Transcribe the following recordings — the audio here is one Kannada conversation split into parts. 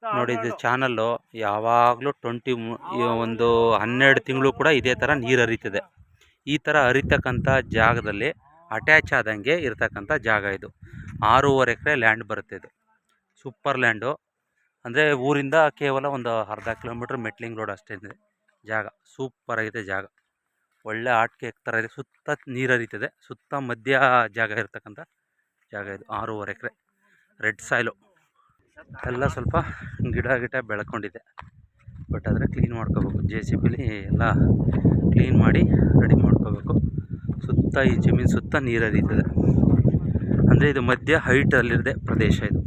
ನೋಡಿ ಇದು ಚಾನಲ್ಲು ಯಾವಾಗಲೂ ಒಂದು 12 ತಿಂಗಳು ಕೂಡ ಇದೇ ಥರ ನೀರು ಹರಿತದೆ. ಈ ಥರ ಹರಿತಕ್ಕಂಥ ಜಾಗದಲ್ಲಿ ಅಟ್ಯಾಚ್ ಆದಂಗೆ ಇರತಕ್ಕಂಥ ಜಾಗ ಇದು. 6.5 ಎಕರೆ ಲ್ಯಾಂಡ್ ಬರುತ್ತೆ ಇದು. Super land. ಅಂದರೆ ಊರಿಂದ ಕೇವಲ ಒಂದು ಅರ್ಧ ಕಿಲೋಮೀಟ್ರ್ ಮೆಟ್ಲಿಂಗ್ ರೋಡ್ ಅಷ್ಟೇ ಇದೆ ಜಾಗ. ಸೂಪರ್ ಆಗಿದೆ ಜಾಗ. ಒಳ್ಳೆ ಆಟಿಕೆ ಥರ ಇದೆ. ಸುತ್ತ ನೀರು ಹರಿತದೆ. ಸುತ್ತ ಮಧ್ಯ ಜಾಗ ಇರತಕ್ಕಂಥ ಜಾಗ ಇದು. 6.5 ಎಕರೆ ರೆಡ್ ಸಾಯಿಲು. ಎಲ್ಲ ಸ್ವಲ್ಪ ಗಿಡ ಬೆಳ್ಕೊಂಡಿದೆ. ಬಟ್ ಆದರೆ ಕ್ಲೀನ್ ಮಾಡ್ಕೋಬೇಕು. JCBಲಿ ಎಲ್ಲ ಕ್ಲೀನ್ ಮಾಡಿ ರೆಡಿ ಮಾಡ್ಕೋಬೇಕು. ಸುತ್ತ ಈ ಜಮೀನು ಸುತ್ತ ನೀರು ಹರಿತದೆ. ಅಂದರೆ ಇದು ಮಧ್ಯ ಹೈಟಲ್ಲಿದೆ ಪ್ರದೇಶ ಇದು.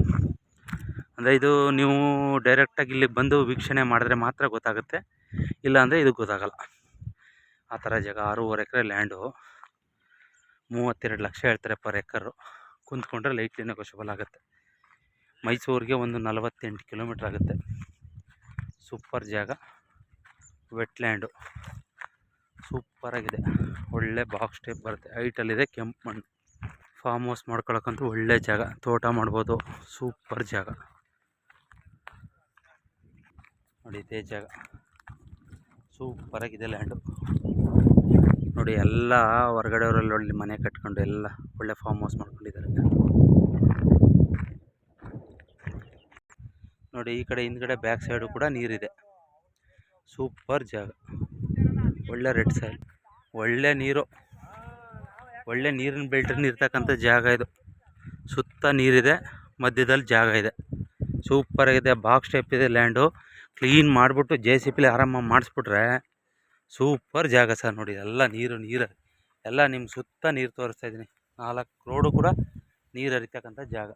ಅಂದರೆ ಇದು ನೀವು ಡೈರೆಕ್ಟಾಗಿ ಇಲ್ಲಿಗೆ ಬಂದು ವೀಕ್ಷಣೆ ಮಾಡಿದ್ರೆ ಮಾತ್ರ ಗೊತ್ತಾಗುತ್ತೆ. ಇಲ್ಲಾಂದರೆ ಇದು ಗೊತ್ತಾಗಲ್ಲ. ಆ ಥರ ಜಾಗ. 6.5 ಎಕರೆ ಲ್ಯಾಂಡು. 32 ಲಕ್ಷ ಹೇಳ್ತಾರೆ ಪರ್ ಎಕರು. ಕುಂತ್ಕೊಂಡ್ರೆ ಲೈಟ್ಲಿ ನೆಗೋಷಿಯಬಲ್ ಆಗುತ್ತೆ. ಮೈಸೂರಿಗೆ ಒಂದು 48 ಕಿಲೋಮೀಟ್ರ್ ಆಗುತ್ತೆ. ಸೂಪರ್ ಜಾಗ. ವೆಟ್ಲ್ಯಾಂಡು ಸೂಪರಾಗಿದೆ. ಒಳ್ಳೆ ಬಾಕ್ಸ್ ಟೈಪ್ ಬರುತ್ತೆ. ಹೈಟಲ್ಲಿದೆ. ಕೆಂಪು ಮಣ್ಣು. ಫಾರ್ಮ್ ಹೌಸ್ ಮಾಡ್ಕೊಳಕ್ಕಂತೂ ಒಳ್ಳೆ ಜಾಗ. ತೋಟ ಮಾಡ್ಬೋದು. ಸೂಪರ್ ಜಾಗ ನೋಡಿ. ಇದೇ ಜಾಗ ಸೂಪರಾಗಿದೆ ಲ್ಯಾಂಡು. ನೋಡಿ ಎಲ್ಲ ಹೊರಗಡೆಯವರೆಲ್ಲ ಒಳ್ಳೆ ಮನೆ ಕಟ್ಕೊಂಡು ಎಲ್ಲ ಒಳ್ಳೆ ಫಾರ್ಮ್ ಹೌಸ್ ಮಾಡ್ಕೊಂಡಿದ್ದಾರೆ. ನೋಡಿ ಈ ಕಡೆ ಹಿಂದ್ಗಡೆ ಬ್ಯಾಕ್ ಸೈಡು ಕೂಡ ನೀರಿದೆ. ಸೂಪರ್ ಜಾಗ. ಒಳ್ಳೆ ರೆಡ್ ಸಾಯಿಲ್. ಒಳ್ಳೆ ನೀರು. ಒಳ್ಳೆ ನೀರಿನ ಬೆಲ್ಟಲ್ಲಿ ಇರ್ತಕ್ಕಂಥ ಜಾಗ ಇದು. ಸುತ್ತ ನೀರಿದೆ. ಮಧ್ಯದಲ್ಲಿ ಜಾಗ ಇದೆ. ಸೂಪರಾಗಿದೆ. ಬಾಕ್ಸ್ ಟೈಪ್ ಇದೆ ಲ್ಯಾಂಡು. ಕ್ಲೀನ್ ಮಾಡಿಬಿಟ್ಟು JCBಲಿ ಆರಾಮಾಗಿ ಮಾಡಿಸ್ಬಿಟ್ರೆ ಸೂಪರ್ ಜಾಗ ಸರ್. ನೋಡಿ ಎಲ್ಲ ನೀರು ಎಲ್ಲ ನಿಮ್ಮ ಸುತ್ತ ನೀರು ತೋರಿಸ್ತಾ ಇದ್ದೀನಿ. 4 ರೋಡು ಕೂಡ ನೀರು ಹರಿತಕ್ಕಂಥ ಜಾಗ.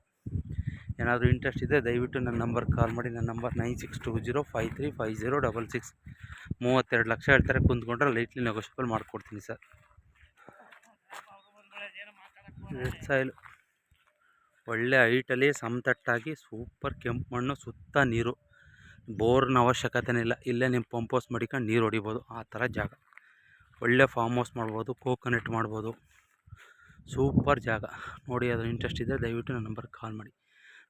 ಏನಾದರೂ ಇಂಟ್ರೆಸ್ಟ್ ಇದೆ ದಯವಿಟ್ಟು ನನ್ನ ನಂಬರ್ ಕಾಲ್ ಮಾಡಿ. ನನ್ನ ನಂಬರ್ 9620535066. 32 ಲಕ್ಷ ಹೇಳ್ತಾರೆ. ಕುಂತ್ಕೊಂಡ್ರೆ ಲೈಟ್ಲಿ ನೆಗೋಷಿಯಬಲ್ ಮಾಡಿಕೊಡ್ತೀನಿ ಸರ್. Red soil. ಒಳ್ಳೆ ಹೈಟಲ್ಲಿ ಸಮತಟ್ಟಾಗಿ ಸೂಪರ್ ಕೆಂಪು ಮಣ್ಣು. ಸುತ್ತ ನೀರು. ಬೋರ್ನ ಅವಶ್ಯಕತೆನೇ ಇಲ್ಲ. ಇಲ್ಲೇ ನಿಮ್ಮ ಪಂಪ್ ಹೌಸ್ ಮಡಿಕೊಂಡು ನೀರು ಹೊಡಿಬೋದು. ಆ ಥರ ಜಾಗ. ಒಳ್ಳೆ ಫಾರ್ಮ್ ಹೌಸ್ ಮಾಡ್ಬೋದು. ಕೋಕೋನಟ್ ಮಾಡ್ಬೋದು. ಸೂಪರ್ ಜಾಗ ನೋಡಿ. ಅದು ಇಂಟ್ರೆಸ್ಟ್ ಇದೆ ದಯವಿಟ್ಟು ನನ್ನ ನಂಬರ್ ಕಾಲ್ ಮಾಡಿ.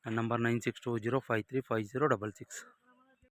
ನನ್ನ ನಂಬರ್ 9620535066.